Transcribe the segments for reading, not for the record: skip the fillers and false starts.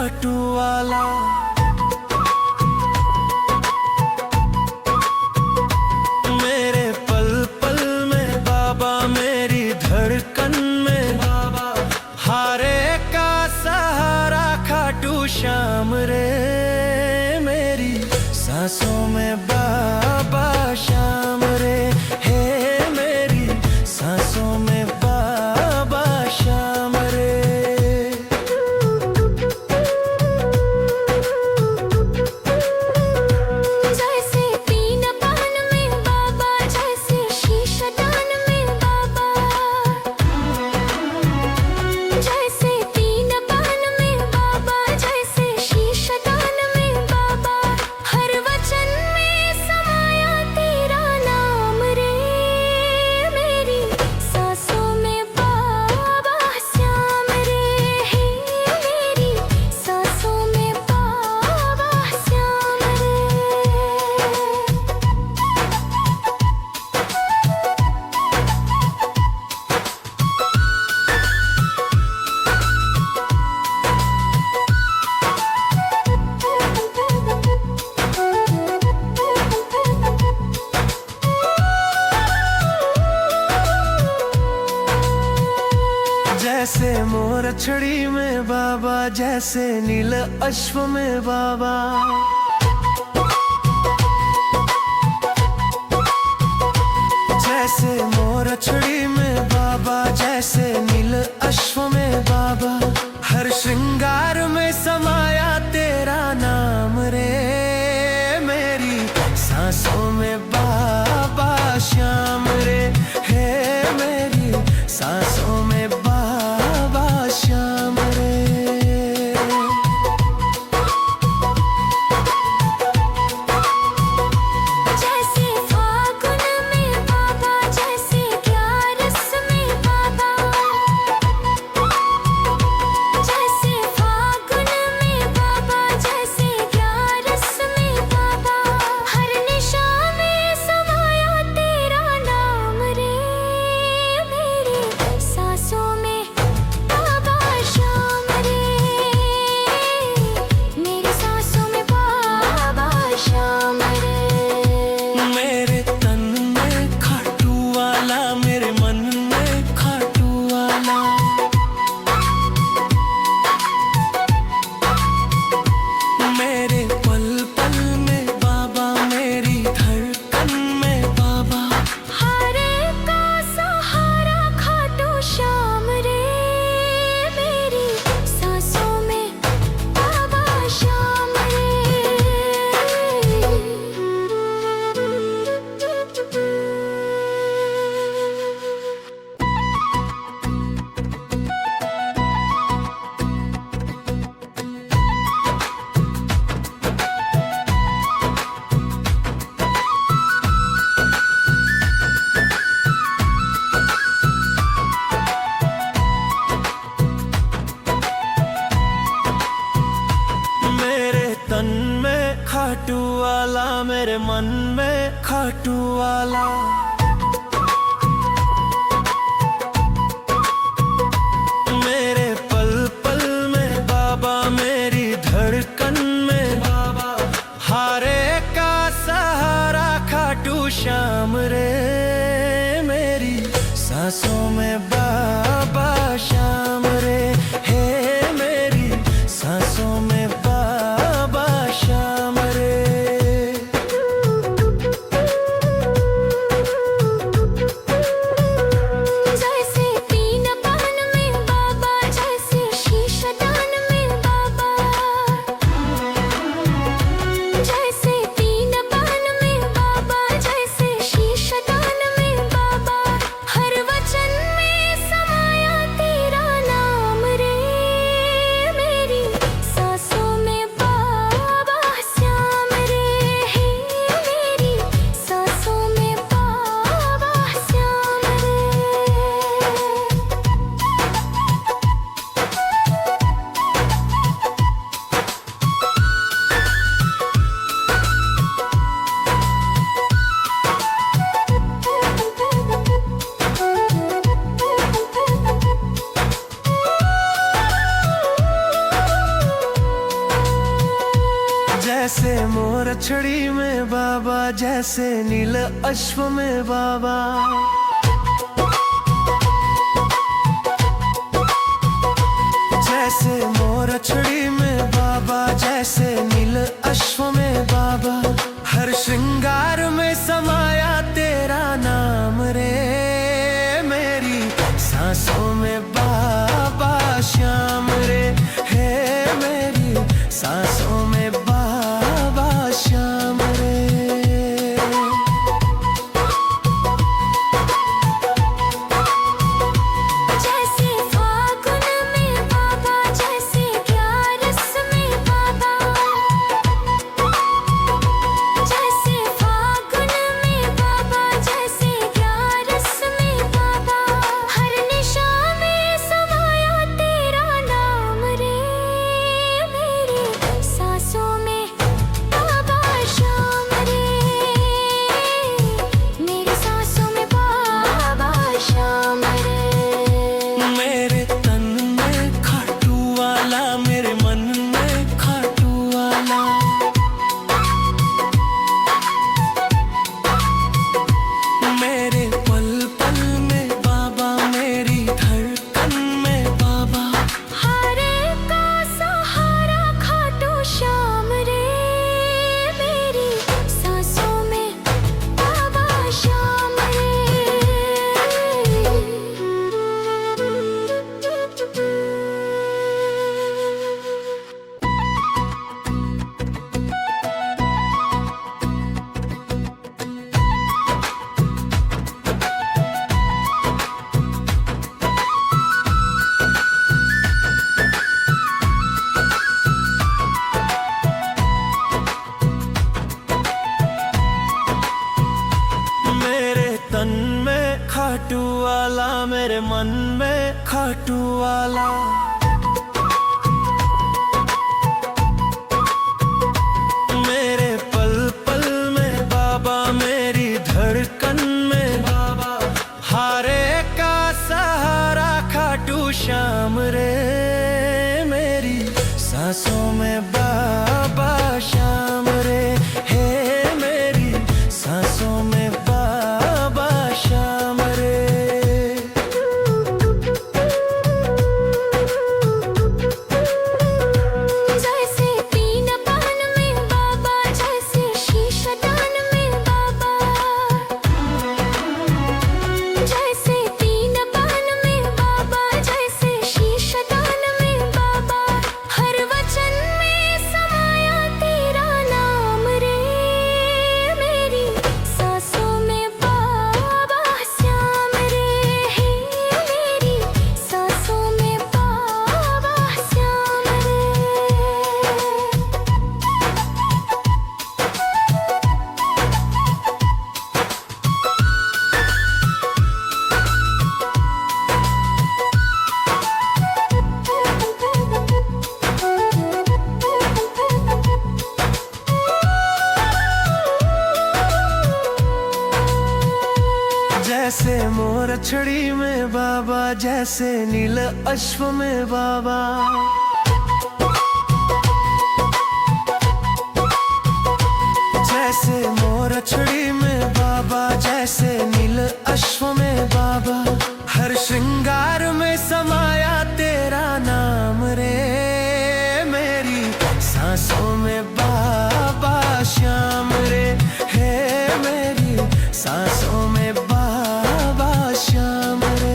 खाटू वाला। मेरे पल पल में बाबा, मेरी धड़कन में बाबा, हारे का सहारा खाटू श्याम रे। मेरी सांसों में बाबा श्याम रे, हे मेरी सांसों में बाबा श्याम रे। जैसे तीन पान में बाबा, जैसे शीश दान में बाबा, जैसे तीन पान में बाबा, जैसे शीश दान में बाबा, हर वचन में समाया तेरा नाम रे। मेरी सांसों में बाबा श्याम रे, हे मेरी सांसों में बाबा श्याम रे। जैसे मोर छड़ी में बाबा, जैसे नील अश्व में बाबा, जैसे मोर छड़ी में बाबा, जैसे नील अश्व में बाबा, हर श्रृंगार में समाया तेरा नाम रे। मेरी सांसों में बाबा श्याम रे, हे मेरी सांसों में बाबा श्याम रे। जैसे फागुन में बाबा, जैसे ग्यारस में बाबा, जैसे फागुन में बाबा, जैसे ग्यारस में बाबा, हर निशा में समाया तेरा नाम रे। मेरी सांसों में बाबा श्याम रे, मेरी सांसों में बाबा श्याम रे। मेरे तन में खाटू वाला, मेरे मन में खाटू वाला। मेरे पल पल में बाबा, मेरी धड़कन में बाबा, हारे का सहारा खाटू श्याम रे। मेरी सांसों में बाबा श्याम रे। मेरे तन में खाटू वाला, मेरे मन में खाटू वाला। मेरे पल पल में बाबा, मेरी धड़कन में बाबा, हारे का सहारा खाटू श्याम रे। मेरी सांसों में बाबा श्याम रे, हे मेरी सांसों में बाबा श्याम रे। जैसे तीन पान में बाबा, जैसे शीश दान में बाबा, जैसे तीन पान में बाबा, जैसे शीश दान में बाबा, हर वचन में छड़ी में बाबा, जैसे नील अश्व में बाबा। जैसे मोर छड़ी में बाबा, जैसे नील अश्व में बाबा। हर श्रृंगार में समाया तेरा नाम रे, मेरी सांसों में बाबा श्याम रे। हे मेरी सांसों में बाबा श्याम रे। जैसे फागुन में बाबा, जैसे ग्यारस में बाबा। जैसे फागुन में बाबा, जैसे ग्यारस में बाबा। हर निशा में समाया तेरा नाम रे, मेरी सांसों में बाबा श्याम रे। मेरी सांसों में बाबा श्याम रे। मेरे तन में खाटू वाला, मेरे मन में खाटू वाला। मेरे पल पल में बाबा, मेरी धड़कन में बाबा। हारे का सहारा खाटू श्याम रे, मेरी सांसों में बाबा श्याम रे। मेरे तन में खाटू वाला, मेरे मन में खाटू वाला। मेरे पल पल में बाबा, मेरी धड़कन में बाबा। हारे का सहारा खाटू श्याम रे, मेरी सांसों में बाबा श्याम रे। हे मेरी सांसों में बाबा श्याम रे। जैसे तीन पान में बाबा, जैसे शीशदान में बाबा। जैसे तीन पान में बाबा, जैसे शीशदान में बाबा। हर वचन में समाया तेरा नाम रे, मेरी सांसों में बाबा श्याम रे। हे मेरी सांसों में बाबा श्याम रे। जैसे मोर छड़ी में बाबा, जैसे नील अश्व में बाबा। जैसे मोर छड़ी में बाबा, जैसे नील अश्व में बाबा। हर श्रृंगार में समाया तेरा नाम रे, मेरी सांसों में बाबा श्याम रे। हे मेरी सांसों में बाबा श्याम रे।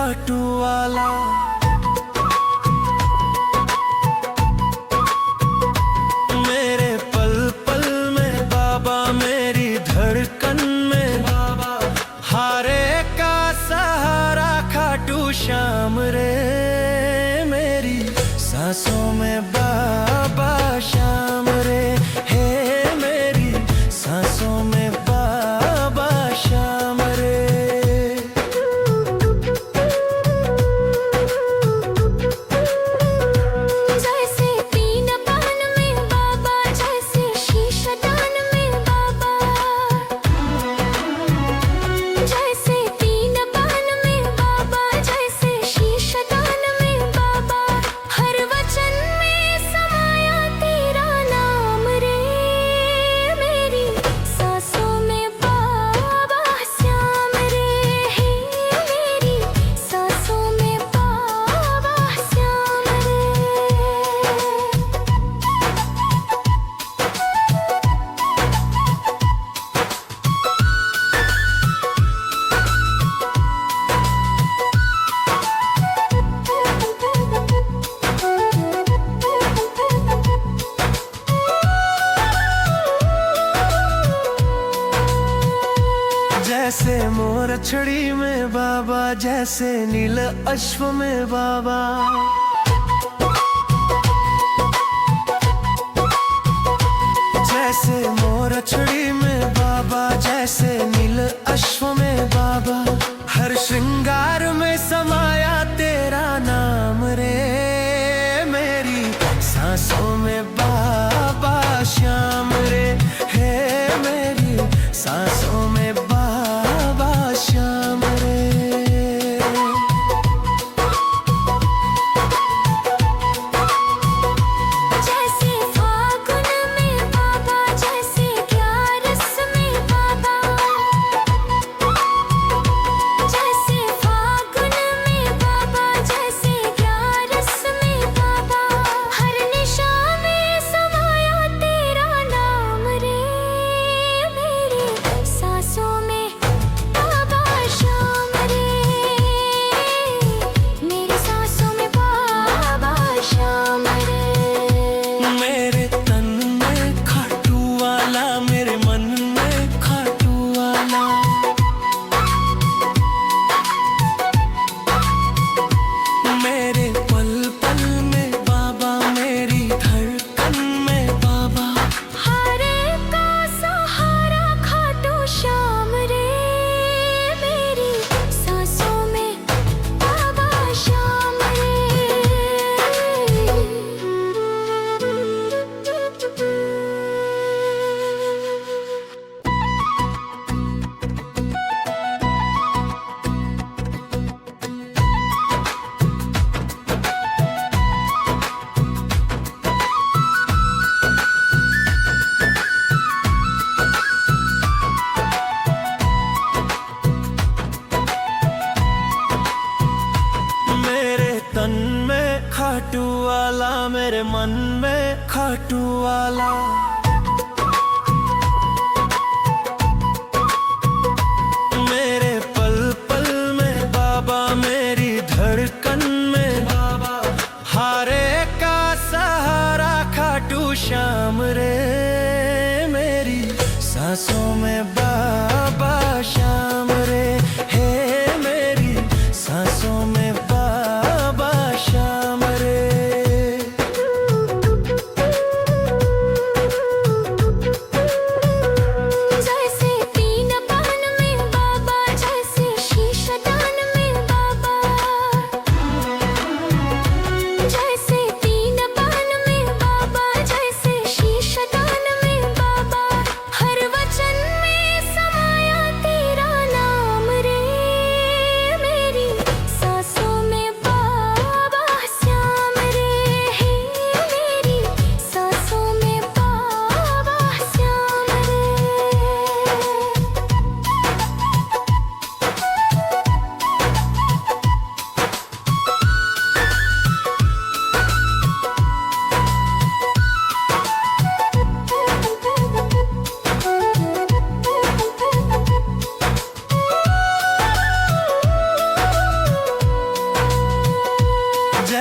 खाटू वाला। मेरे पल पल में बाबा, मेरी धड़कन में बाबा, हारे का सहारा खाटू श्याम रे। मेरी सांसों में बाबा श्याम रे, हे मेरी सांसों में बाबा श्याम रे। जैसे तीन पान में बाबा, जैसे शीशदान में बाबा, जैसे तीन पान में बाबा, जैसे शीशदान में बाबा, हर वचन में समाया तेरा नाम रे। मेरी सांसों में बाबा श्याम रे, हे मेरी सांसों में बाबा श्याम रे। जैसे मोर छड़ी में बाबा, जैसे नील अश्व में बाबा, जैसे मोर छड़ी में बाबा, जैसे नील अश्व में बाबा, हर श्रृंगार में समाया तेरा नाम रे। मेरी सांसों में बाबा श्याम रे, हे मेरी सांसों में बाबा श्याम रे। जैसे फागुन में बाबा, जैसे ग्यारस में बाबा, जैसे फागुन में बाबा, जैसे ग्यारस में बाबा, हर निशा में समाया तेरा नाम रे। मेरी सांसों में बाबा श्याम रे, मेरी सांसों में बाबा श्याम रे। मेरे तन में खाटू वाला, मेरे मन में खाटू वाला। मेरे पल पल में बाबा, मेरी धड़कन में बाबा, हारे का सहारा खाटू श्याम रे। मेरी सांसों में बाबा श्याम रे। मेरे तन में खाटू वाला, मेरे मन में खाटू वाला। मेरे पल पल में बाबा, मेरी धड़कन में बाबा, हारे का सहारा खाटू श्याम रे। मेरी सांसों में बाबा श्याम रे, हे मेरी सांसों में बाबा श्याम रे।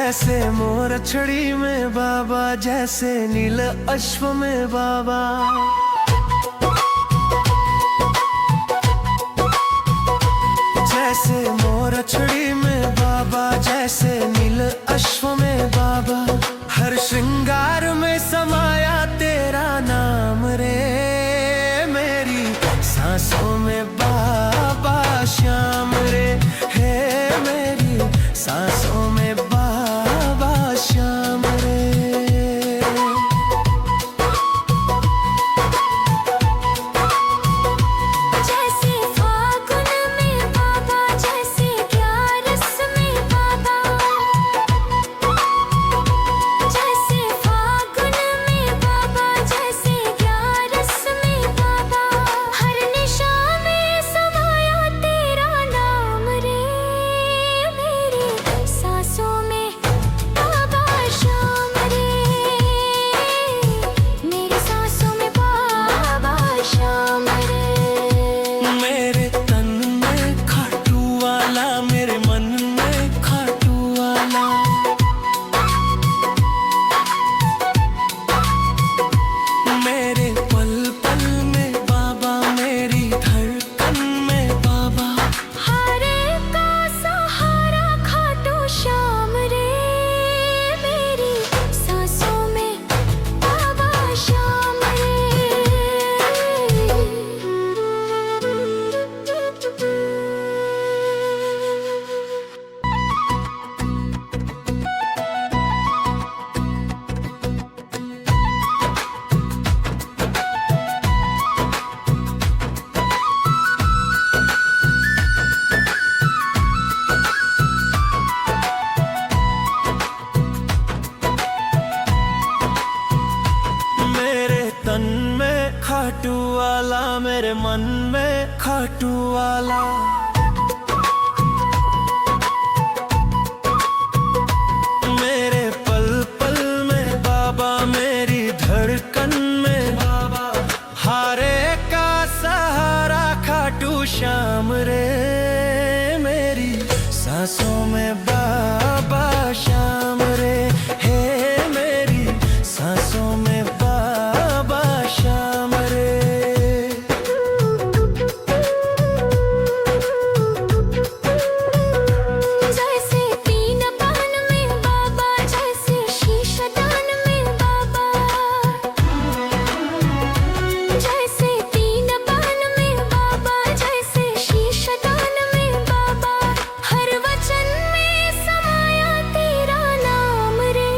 जैसे मोर छड़ी में बाबा, जैसे नील अश्व में बाबा। जैसे मोर छड़ी में बाबा, जैसे नील अश्व में बाबा। हर श्रृंगार में समाया तेरा नाम रे, मेरी सांसों में बाबा श्याम रे। हे मेरी सांसों में बाबा श्याम रे। जैसे फागुन में बाबा, जैसे ग्यारस में बाबा। जैसे फागुन में बाबा, जैसे ग्यारस में बाबा। हर निशा में समाया तेरा नाम रे, मेरी सांसों में बाबा श्याम रे। मेरी सांसों में बाबा श्याम रे। मेरे तन में खाटू वाला, मेरे मन में खाटू वाला। मेरे पल पल में बाबा, मेरी धड़कन में बाबा। हरे का सहारा खाटू श्याम रे, मेरी सांसों में बाबा श्याम रे। मेरे तन में खाटू वाला, मेरे मन में खाटू वाला। मेरे पल पल में बाबा, मेरी धड़कन में बाबा। हारे का सहारा खाटू श्याम रे, मेरी सांसों में बाबा श्याम रे। हे मेरी सांसों में बाबा श्याम रे। जैसे तीन पान में बाबा, जैसे शीशदान में बाबा। जैसे तीन पान में बाबा, जैसे शीशदान में बाबा। हर वचन में समाया तेरा नाम रे,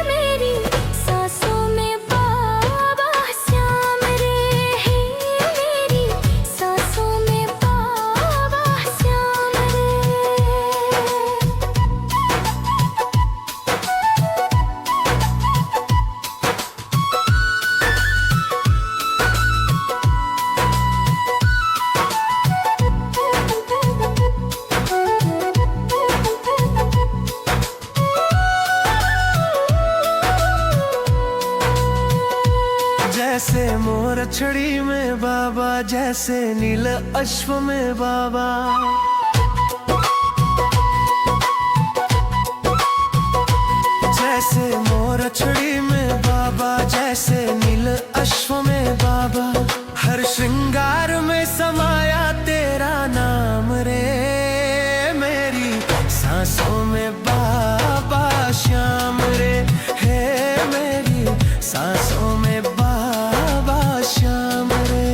मेरी सांसों में बाबा श्याम रे। हे मेरी सांसों में बाबा श्याम रे। जैसे मोर छड़ी में बाबा, जैसे नील अश्व में बाबा। जैसे मोर छड़ी में बाबा, जैसे नील अश्व में बाबा। हर श्रृंगार में समाया तेरा नाम रे, मेरी सांसों में बाबा श्याम रे। हे मेरी सांसों में बाबा श्याम रे।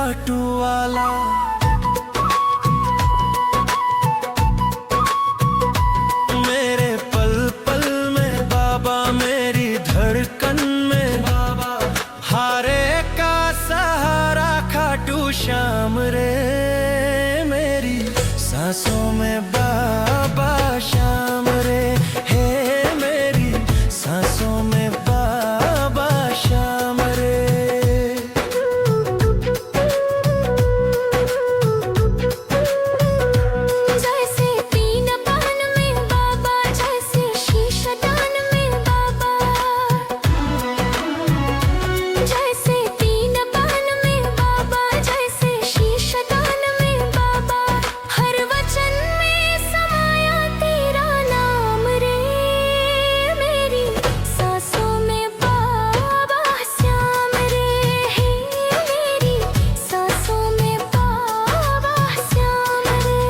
खाटू वाला। मेरे पल पल में बाबा, मेरी धड़कन में बाबा, हारे का सहारा खाटू श्याम रे। मेरी सांसों में बाबा श्याम रे, हे मेरी सांसों में बाबा श्याम रे। जैसे तीन पान में बाबा, जैसे शीशदान में बाबा, जैसे तीन पान में बाबा, जैसे शीशदान में बाबा, हर वचन में समाया तेरा नाम रे। मेरी सांसों में बाबा श्याम रे, हे मेरी सांसों में बाबा श्याम रे।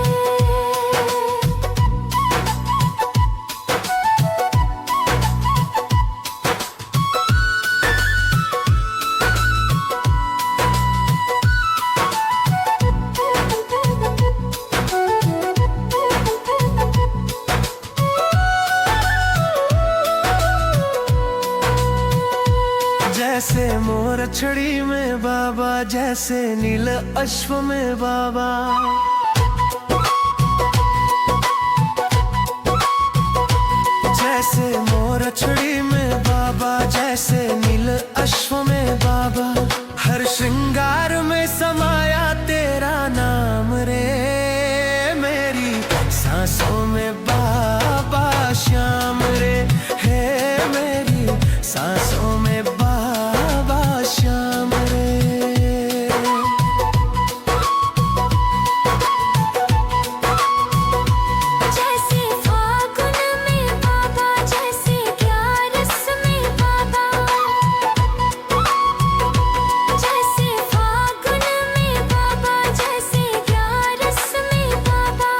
जैसे मोर छड़ी में बाबा, जैसे नील अश्व में बाबा, जैसे मोर छड़ी में बाबा, जैसे नील अश्व में बाबा, हर श्रृंगार में समाया तेरा नाम रे। मेरी सांसों में बाबा श्याम रे, हे मेरी सांसों में बाबा श्याम रे। जैसे फागुन में बाबा, जैसे ग्यारस में बाबा, जैसे फागुन में बाबा, जैसे ग्यारस में बाबा,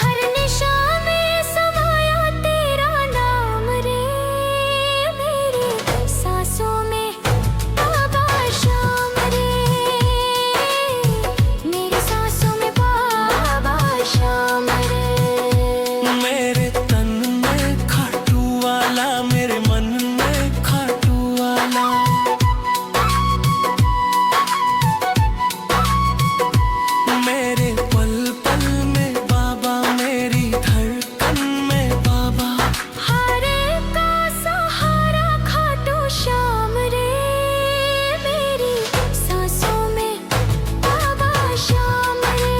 हर निशा में समाया तेरा नाम रे। मेरी सांसों में बाबा श्याम रे, मेरी सांसों में बाबा श्याम रे। मेरे तन में खाटू वाला, मेरे मन में खाटू वाला। मेरे पल पल में बाबा, मेरी धड़कन में बाबा, हारे का सहारा खाटू श्याम रे। मेरी सांसों में बाबा श्याम रे।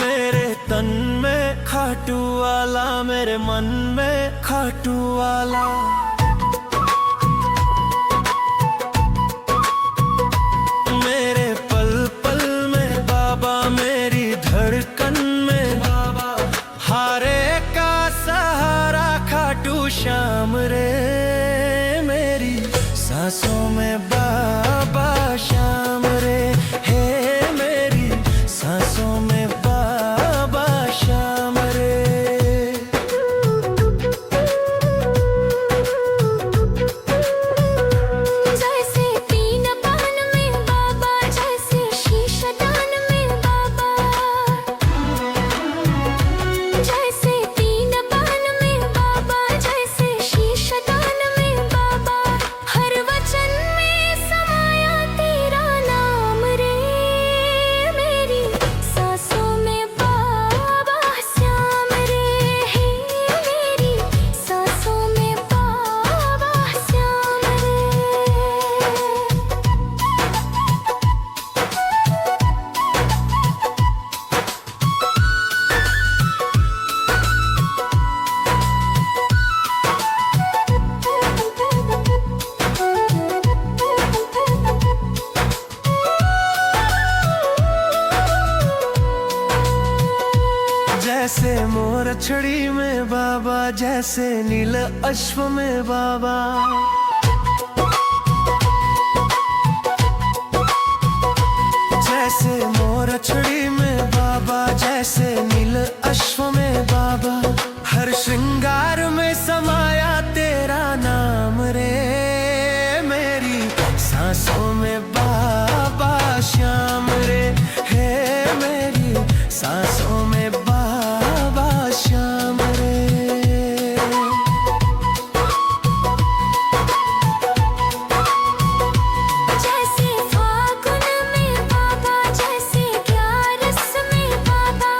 मेरे तन में खाटू वाला, मेरे मन में खाटू वाला। मेरे पल पल में बाबा, मेरी धड़कन में बाबा, हारे का सहारा खाटू श्याम रे। मेरी सांसों में बाबा श्याम रे, हे मेरी सांसों में बाबा श्याम रे। जैसे तीन पान में बाबा, जैसे शीशदान में बाबा, जैसे तीन पान में बाबा, जैसे शीशदान जैसे मोर छड़ी में बाबा, जैसे नील अश्व में बाबा। जैसे मोर छड़ी में बाबा, जैसे नील अश्व में बाबा। हर श्रृंगार में समाया तेरा नाम रे, मेरी सांसों में बाबा श्याम रे। हे मेरी सांसों में बाबा श्याम रे। जैसे फागुन में बाबा, जैसे ग्यारस में बाबा।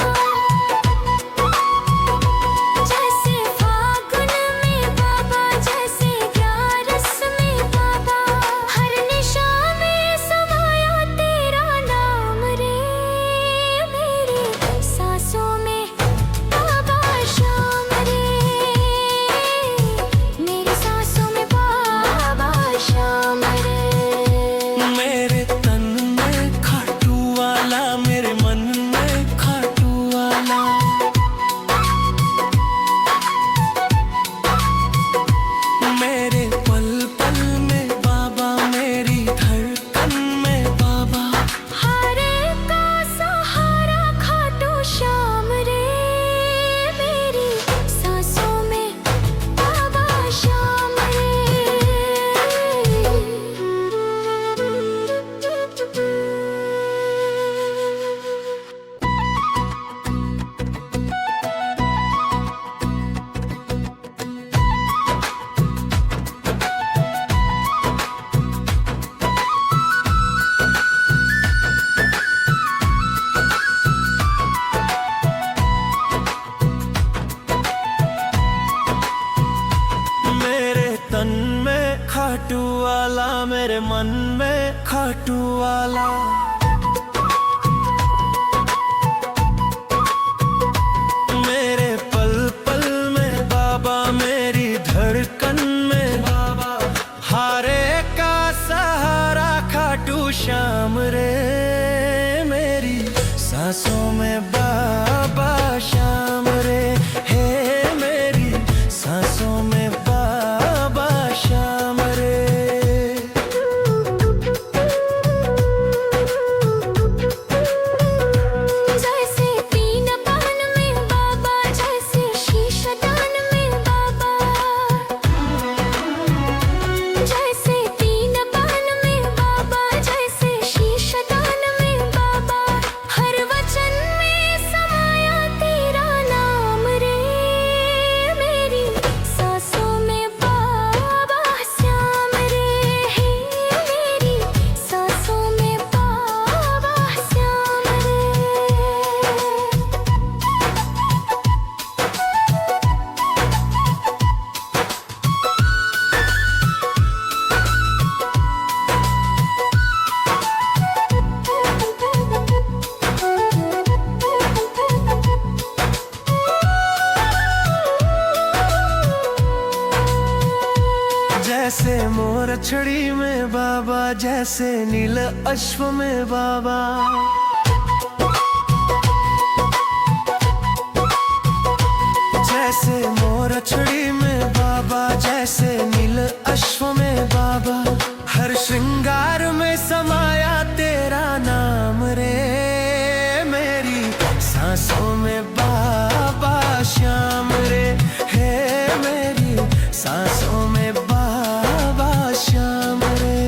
जैसे फागुन में बाबा, जैसे ग्यारस में बाबा। हर निशा में समाया तेरा नाम रे, मेरी सांसों में बाबा श्याम रे। मेरी सांसों में बाबा श्याम रे। मेरे तन में खाटू वाला, मेरे मन में खाटू वाला। मेरे पल पल में बाबा, मेरी धड़कन में बाबा। हरे का सहारा खाटू श्याम रे, मेरी सांसों में बाबा श्याम रे। मेरे तन में खाटू वाला, मेरे मन में खाटू वाला। मेरे पल पल में बाबा, मेरी धड़कन में बाबा। हारे का सहारा खाटू श्याम रे, मेरी सांसों में बाबा श्याम रे। हे मेरी सांसों में बाबा श्याम रे। जैसे तीन पान में बाबा, जैसे शीशदान में बाबा। जैसे तीन पान में बाबा, जैसे शीशदान में बाबा। हर वचन में समाया तेरा नाम रे, मेरी सांसों में बाबा श्याम रे। हे मेरी सांसों में बाबा श्याम रे। जैसे मोर छड़ी में बाबा, जैसे नील अश्व में बाबा। जैसे मोर छड़ी में बाबा, जैसे नील अश्व में बाबा। हर श्रृंगार में समाया तेरा नाम रे, मेरी सांसों में बाबा श्याम रे। हे मेरी सांसों में बाबा श्याम रे।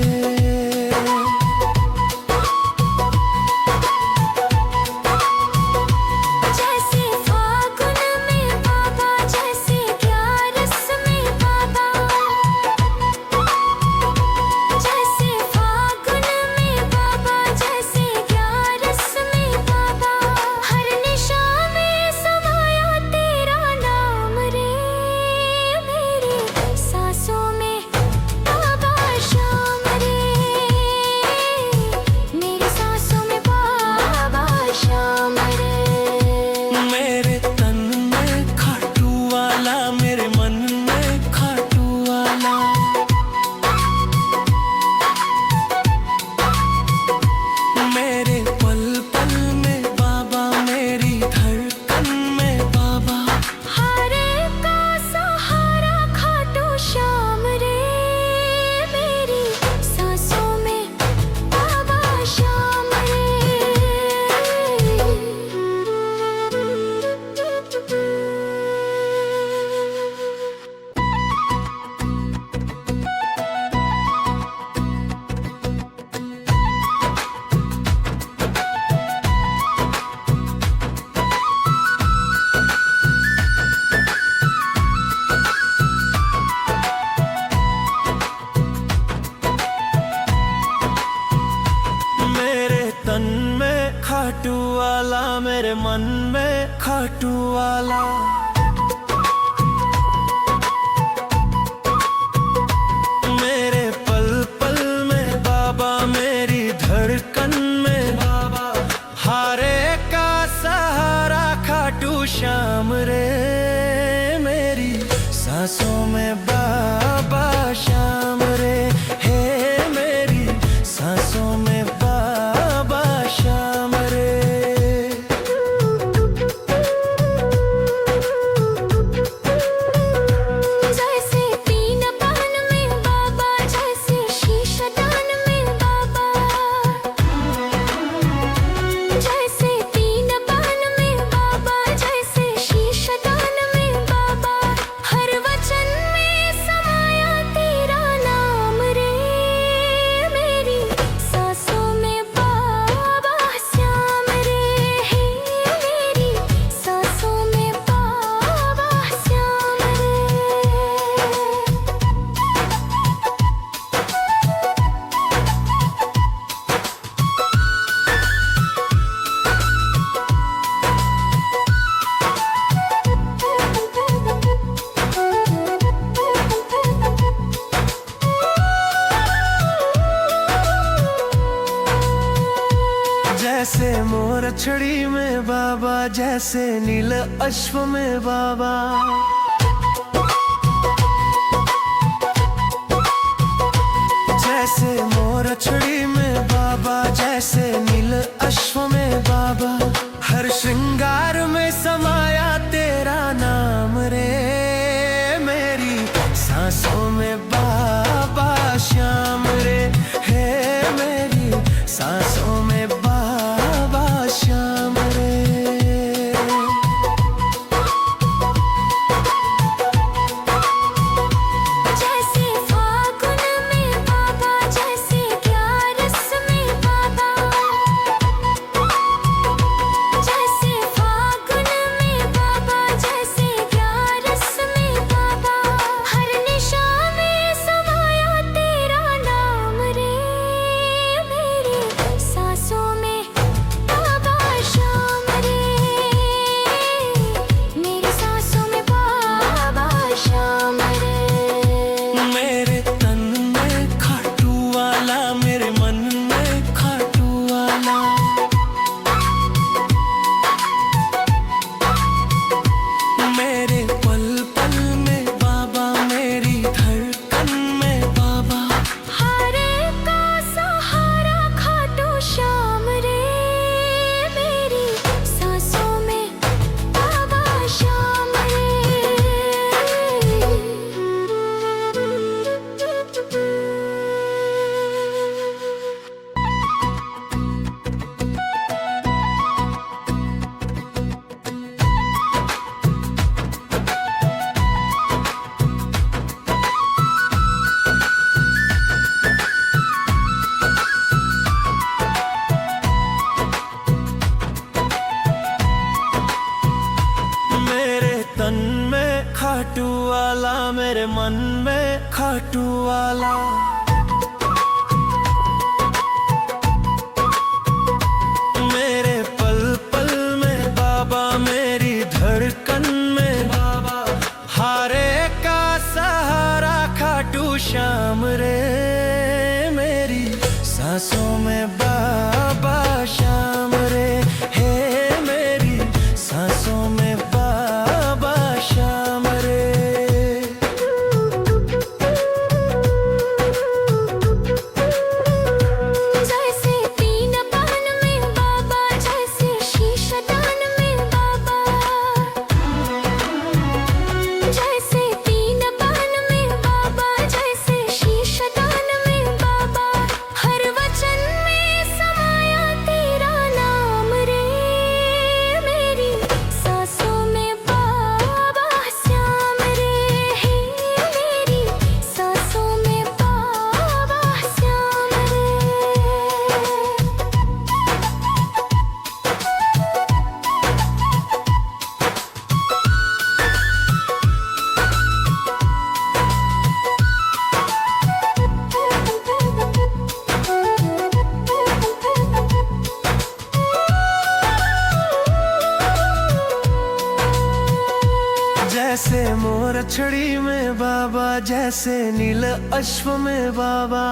खाटू वाला। मेरे पल पल में बाबा, मेरी धड़कन में बाबा, हारे का सहारा खाटू श्याम रे। मेरी सांसों में बाबा श्याम रे, हे मेरी सांसों में बाबा श्याम रे। जैसे तीन पान में बाबा, जैसे शीशदान में बाबा, जैसे तीन पान में बाबा, जैसे शीशदान में बाबा, हर वचन में समाया तेरा नाम रे। मेरी सांसों में बाबा श्याम रे, हे मेरी सांसों में बाबा श्याम रे। जैसे मोर छड़ी में बाबा, जैसे नील अश्व में बाबा, जैसे मोर छड़ी में बाबा, जैसे नील अश्व में बाबा, हर श्रृंगार में समाया तेरा नाम रे। मेरी सांसों में बाबा श्याम रे, हे मेरी सांसों में बाबा श्याम रे। जैसे फागुन में बाबा, जैसे ग्यारस में बाबा, जैसे फागुन में बाबा, जैसे ग्यारस में बाबा, हर निशा में समाया तेरा नाम रे। मेरी सांसों में बाबा श्याम रे, मेरी सांसों में बाबा श्याम रे। मेरे तन में खाटू वाला, मेरे मन में खाटू वाला, मेरे पल पल में बाबा, मेरी धड़कन में बाबा, हारे का सहारा खाटू श्याम रे। मेरी सांसों में बाबा श्याम रे। मेरे तन में खाटू वाला, मेरे मन में खाटू वाला, मेरे पल पल में बाबा, मेरी धड़कन में बाबा, हारे का सहारा खाटू श्याम रे। मेरी सांसों में बाबा श्याम रे, हे मेरी सांसों में बाबा श्याम रे। जैसे तीन पान में बाबा, जैसे शीशदान में बाबा, जैसे तीन पान में बाबा, जैसे शीशदान में बाबा, हर वचन में समाया तेरा नाम रे। मेरी सांसों में जैसे मोर छड़ी में बाबा, जैसे नील अश्व में बाबा।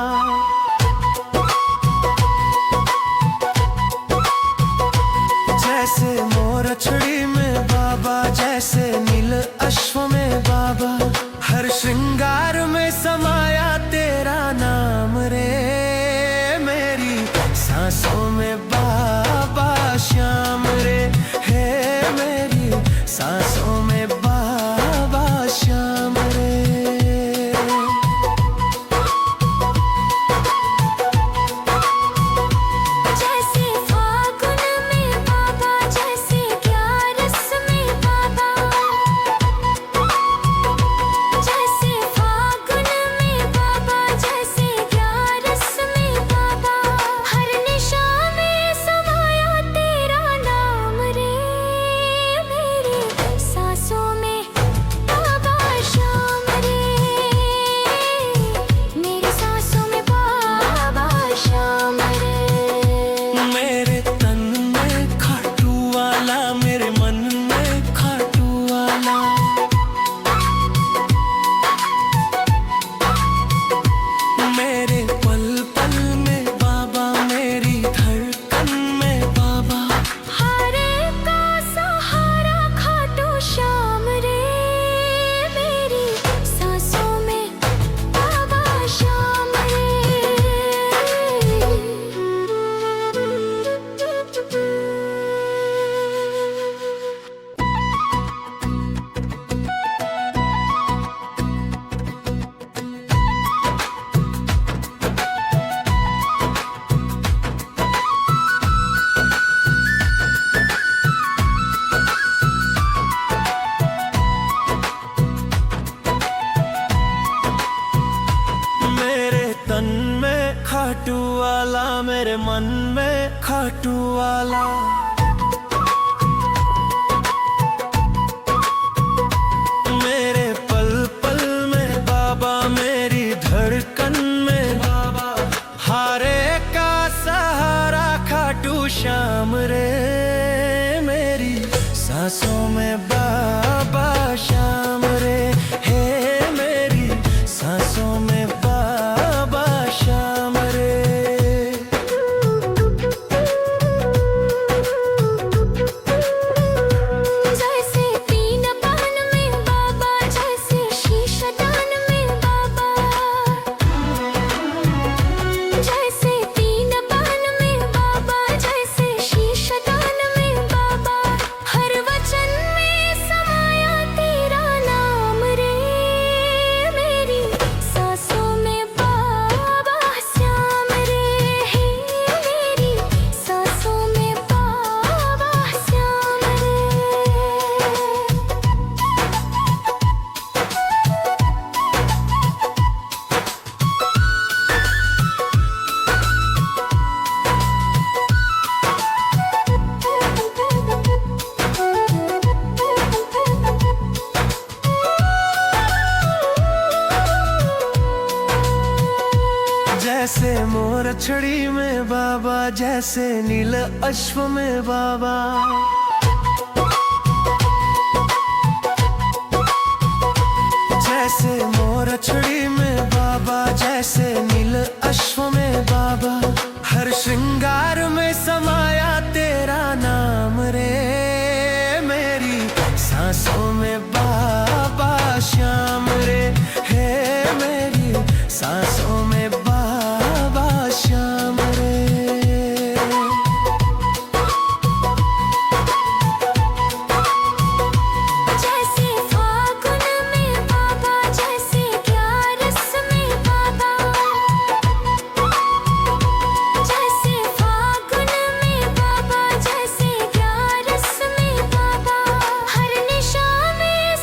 जैसे मोर छड़ी में बाबा, जैसे नील अश्व में बाबा। हर श्रृंगार में समाया तेरा नाम रे, मेरी सांसों में बाबा श्याम रे। हे मेरी सांसों में बाबा श्याम रे। जैसे फागुन में बाबा, जैसे ग्यारस में बाबा। जैसे फागुन में बाबा, जैसे ग्यारस में बाबा। हर निशा में समाया तेरा नाम रे, मेरी सांसों में बाबा श्याम रे। मेरी सांसों में बाबा श्याम रे। मेरे तन में खाटू वाला, मेरे मन में खाटू वाला। मेरे पल पल में बाबा, मेरी धड़कन में बाबा। हारे का सहारा खाटू श्याम रे, मेरी सांसों में बाबा श्याम रे। मेरे तन में खाटू वाला, मेरे मन में खाटू वाला। मेरे पल पल में बाबा, मेरी धड़कन में बाबा। हारे का सहारा खाटू श्याम रे, मेरी सांसों में बाबा श्याम रे। हे मेरी सांसों में बाबा श्याम रे। जैसे तीन पान में बाबा, जैसे शीश दान में बाबा। जैसे तीन पान में बाबा, जैसे शीश दान में बाबा। हर वचन में समाया तेरा नाम रे, मेरी सांसों में बाबा श्याम रे। हे मेरी सांसों में बाबा श्याम रे। जैसे मोर छड़ी में बाबा, जैसे नील अश्व में बाबा। जैसे मोर छड़ी में बाबा, जैसे नील अश्व में बाबा। हर श्रृंगार में समाया तेरा नाम रे, मेरी सांसों में बाबा श्याम रे। हे मेरी सांसों में बाबा श्याम रे। जैसे फागुन में बाबा, जैसे ग्यारस में बाबा। जैसे फागुन में बाबा, जैसे ग्यारस में बाबा। हर निशा में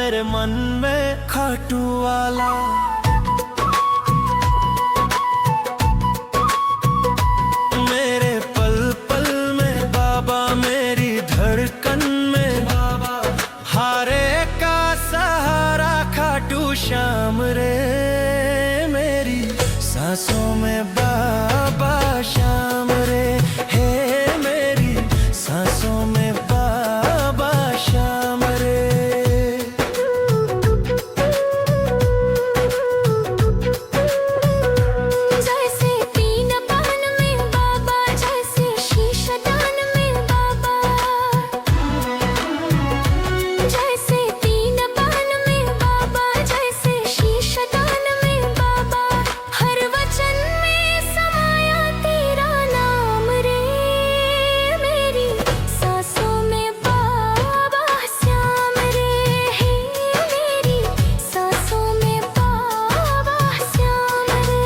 मेरे मन में खाटू वाला। मेरे पल पल में बाबा, मेरी धड़कन में बाबा, हारे का सहारा खाटू श्याम रे। मेरी सांसों में बाबा श्याम रे, हे मेरी सांसों में बाबा श्याम रे। जैसे तीन पान में बाबा, जैसे शीशदान में बाबा, जैसे तीन पान में बाबा, जैसे शीशदान में बाबा, हर वचन में समाया तेरा नाम रे। मेरी सांसों में बाबा श्याम रे, हे मेरी सांसों में बाबा श्याम रे।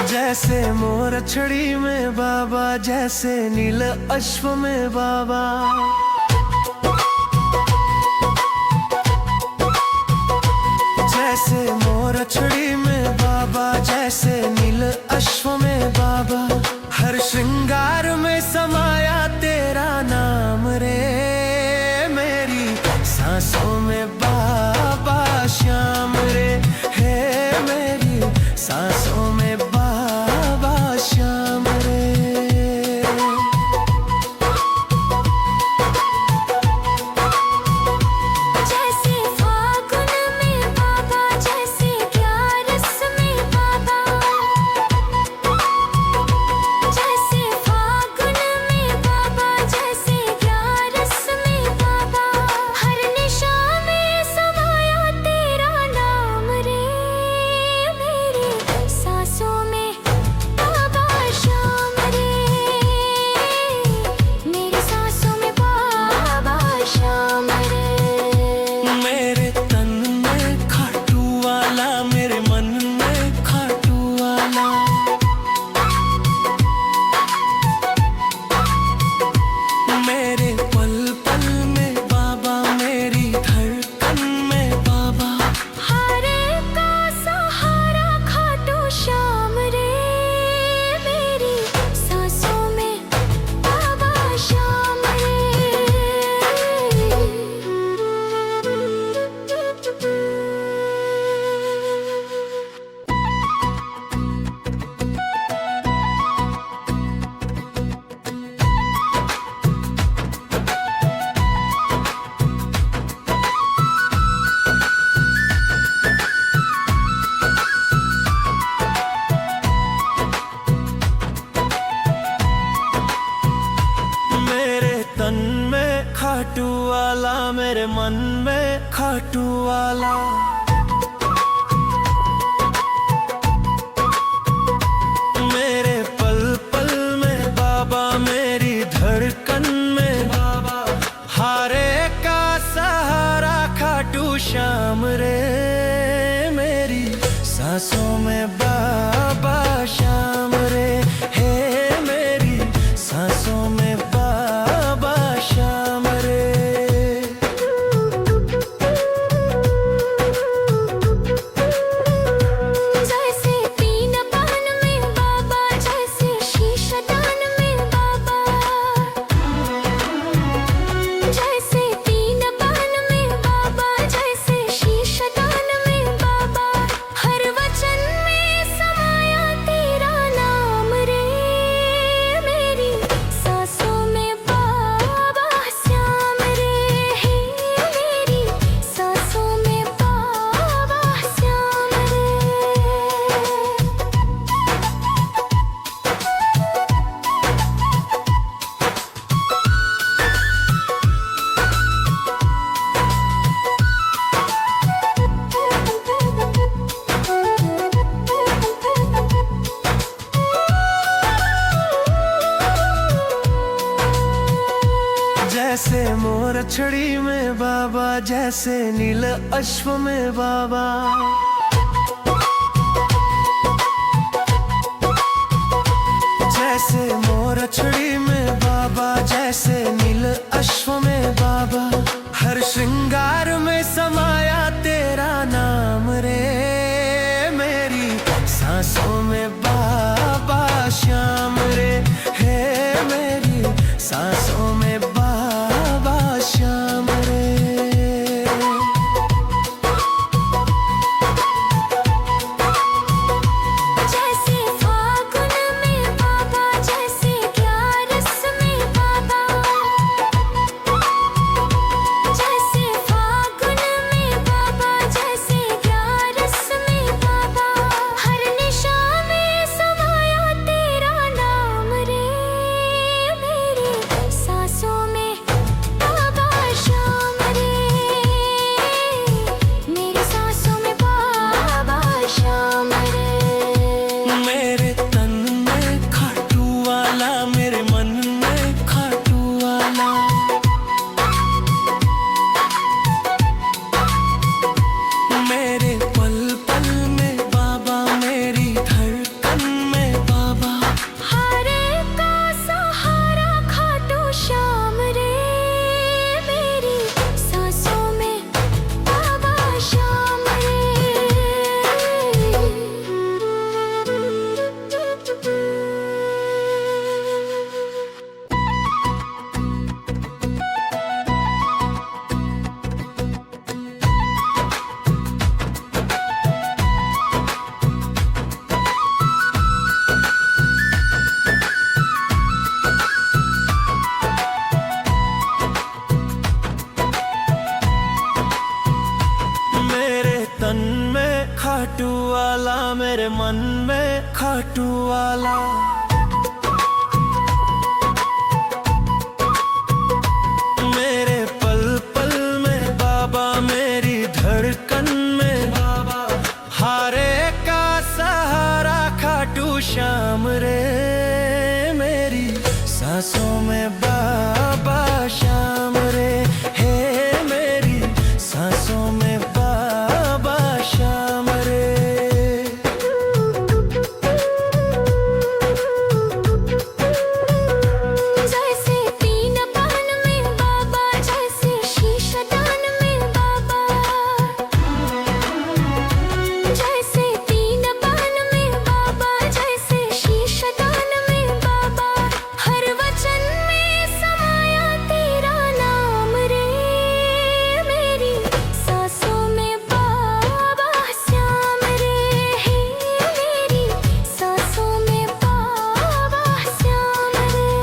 जैसे मोर छड़ी में बाबा, जैसे नील अश्व में बाबा, जैसे मोर छड़ी में बाबा, जैसे नील अश्व में बाबा, हर श्रृंगार में समाया तेरा नाम रे। मेरी सांसों में बाबा श्याम रे, हे मेरी सांसों में बाबा श्याम रे। जैसे फागुन में बाबा, जैसे ग्यारस में बाबा, जैसे फागुन में बाबा, जैसे ग्यारस में बाबा, हर निशा में समाया तेरा नाम रे। मेरी सांसों में बाबा श्याम रे, मेरी सांसों में बाबा श्याम रे। मेरे तन में खाटू वाला, मेरे मन में खाटू वाला। मेरे पल पल में बाबा, मेरी धड़कन में बाबा, हारे का सहारा खाटू श्याम रे। मेरी सांसों में बाबा श्याम रे। मेरे तन में खाटू वाला, मेरे मन में खाटू वाला। मेरे पल पल में बाबा, मेरी धड़कन में बाबा, हारे का सहारा खाटू श्याम रे। मेरी सांसों में बाबा श्याम रे, हे मेरी सांसों में बाबा श्याम रे। जैसे मोर छड़ी में बाबा, जैसे नील अश्व में बाबा। जैसे मोर छड़ी में बाबा, जैसे नील अश्व में बाबा। हर श्रृंगार में समाया तेरा नाम रे, मेरी सांसों में बाबा श्याम रे। हे मेरी सांसों में बाबा श्याम रे। जैसे फागुन में बाबा, जैसे ग्यारस में बाबा। जैसे फागुन में बाबा, जैसे ग्यारस में बाबा। हर निशा में समाया तेरा नाम रे, मेरी सांसों में बाबा श्याम रे। मेरी सांसों में बाबा श्याम रे। मेरे तन में खाटू वाला, मेरे मन में खाटू वाला। मेरे पल पल में बाबा, मेरी धड़कन में बाबा। हरे का सहारा खाटू श्याम रे, मेरी सांसों में बाबा श्याम रे। मेरे तन में खाटू वाला, मेरे मन में खाटू वाला। मेरे पल पल में बाबा, मेरी धड़कन में बाबा। हारे का सहारा खाटू श्याम रे, मेरी सांसों में बाबा श्याम रे। हे मेरी सांसों में बाबा श्याम रे। जैसे तीन बहन में बाबा, जैसे शीशदान में बाबा। जैसे तीन बहन में बाबा, जैसे शीशदान में बाबा। हर वचन में समाया तेरा नाम रे, मेरी सांसों में बाबा श्याम रे। हे मेरी सांसों में बाबा श्याम रे।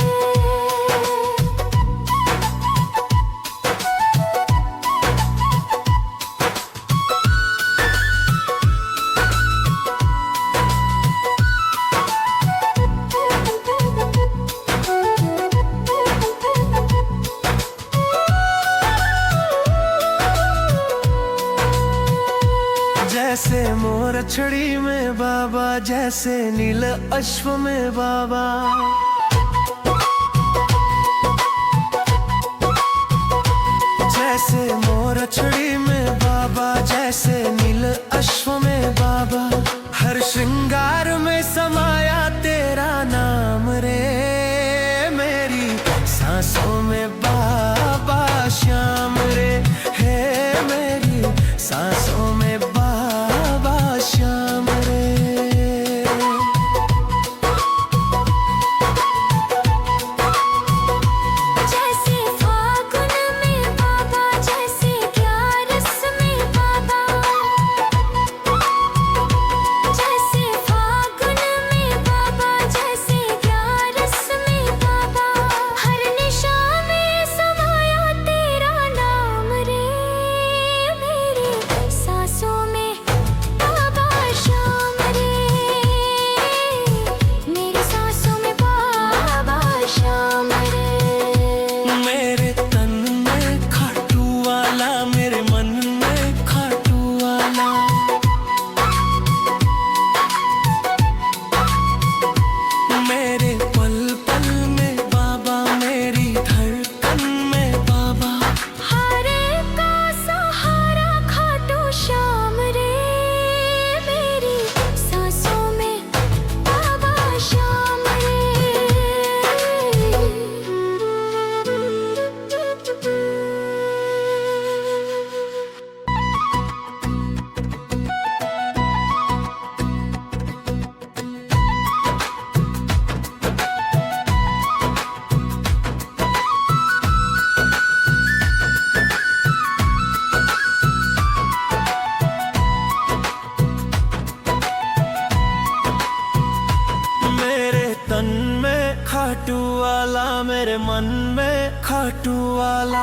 जैसे मोर छड़ी में बाबा, जैसे नील अश्व में बाबा। जैसे मोर छड़ी में बाबा, जैसे नील अश्व में बाबा। हर श्रृंगार में समाया तेरा नाम रे, मेरी सांसों में बाबा श्याम रे। हे मेरी सांसों में बाबा श्याम रे। जैसे फागुन में बाबा, जैसे ग्यारस में बाबा। जैसे फागुन में बाबा, जैसे ग्यारस में बाबा। हर निशा में समाया तेरा खाटू वाला, मेरे मन में खाटू वाला।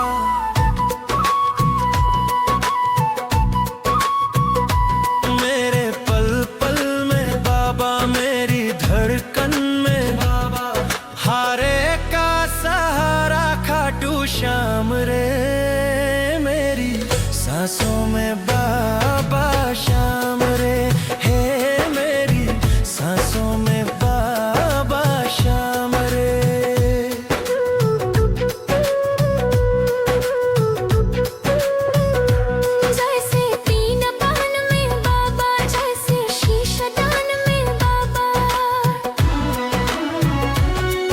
मेरे पल पल में बाबा, मेरी धड़कन में बाबा, हारे का सहारा खाटू श्याम रे। मेरी सांसों में बाबा श्याम रे, हे मेरी सांसों में बाबा श्याम रे। जैसे तीन पान में बाबा, जैसे शीशदान में बाबा।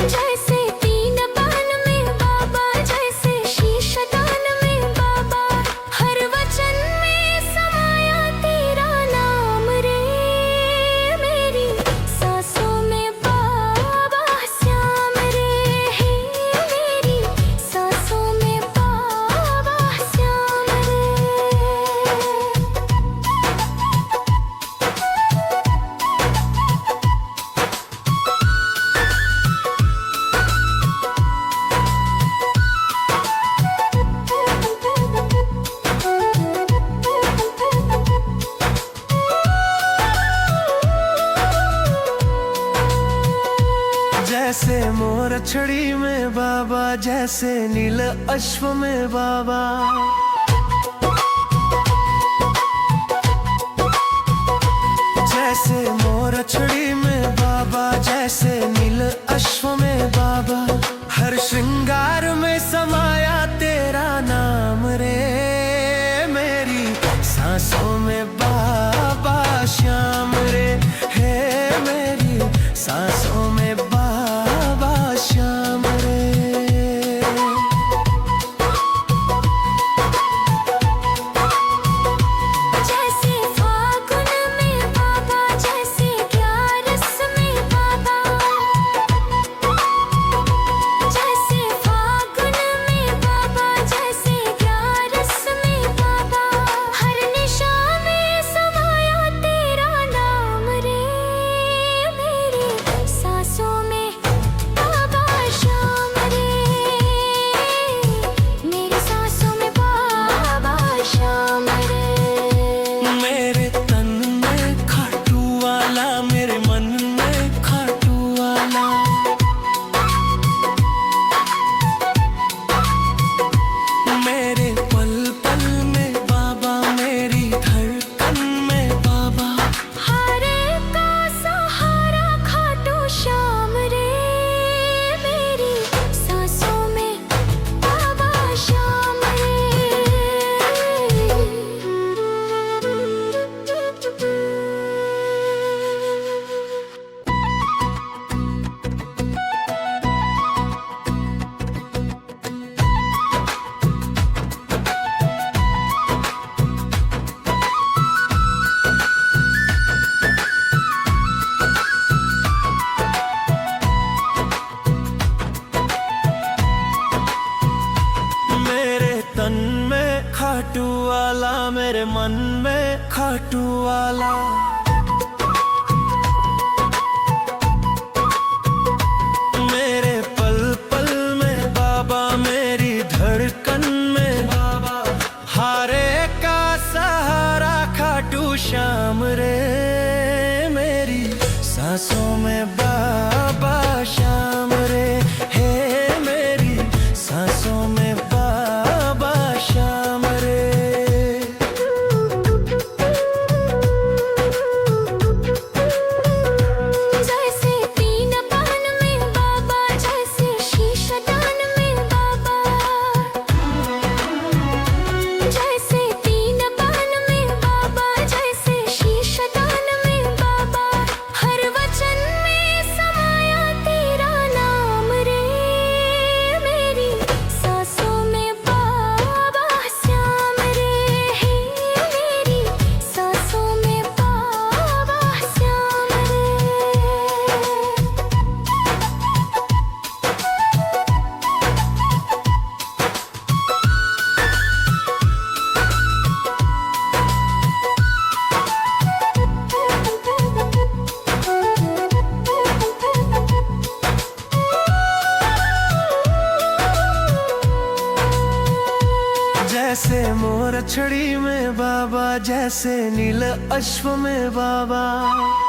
जैसे तीन पान में बाबा, जैसे शीशदान में बाबा। हर वचन में समाया तेरा नाम रे। मेरी सांसों में बाबा श्याम रे, हे मेरी सांसों में बाबा श्याम रे। जैसे मोर छड़ी में बाबा, जैसे नील अश्व में बाबा। जैसे मोर छड़ी में बाबा, जैसे नील अश्व में बाबा। हर श्रृंगार में समाया तेरा नाम रे। मेरी सांसों में बाबा श्याम रे, हे मेरी सांसों में बाबा श्याम रे। जैसे फागुन में बाबा, जैसे ग्यारस में बाबा। जैसे फागुन में बाबा, जैसे ग्यारस में बाबा। हर निशा में समाया तेरा नाम रे। मेरी सांसों में बाबा श्याम रे, मेरी सांसों में बाबा श्याम रे। मेरे तन में खाटू वाला, मेरे मन में खाटू वाला। मेरे पल पल में बाबा, मेरी धड़कन में बाबा। हारे का सहारा खाटू श्याम रे। मेरी सांसों में बाबा श्याम रे। मेरे तन में खाटू वाला, मेरे मन में खाटू वाला। मेरे पल पल में बाबा, मेरी धड़कन में बाबा। हारे का सहारा खाटू श्याम रे। मेरी सांसों में बाबा श्याम रे, हे मेरी सांसों में बाबा श्याम रे। मोर छड़ी में बाबा, जैसे नील अश्व में बाबा।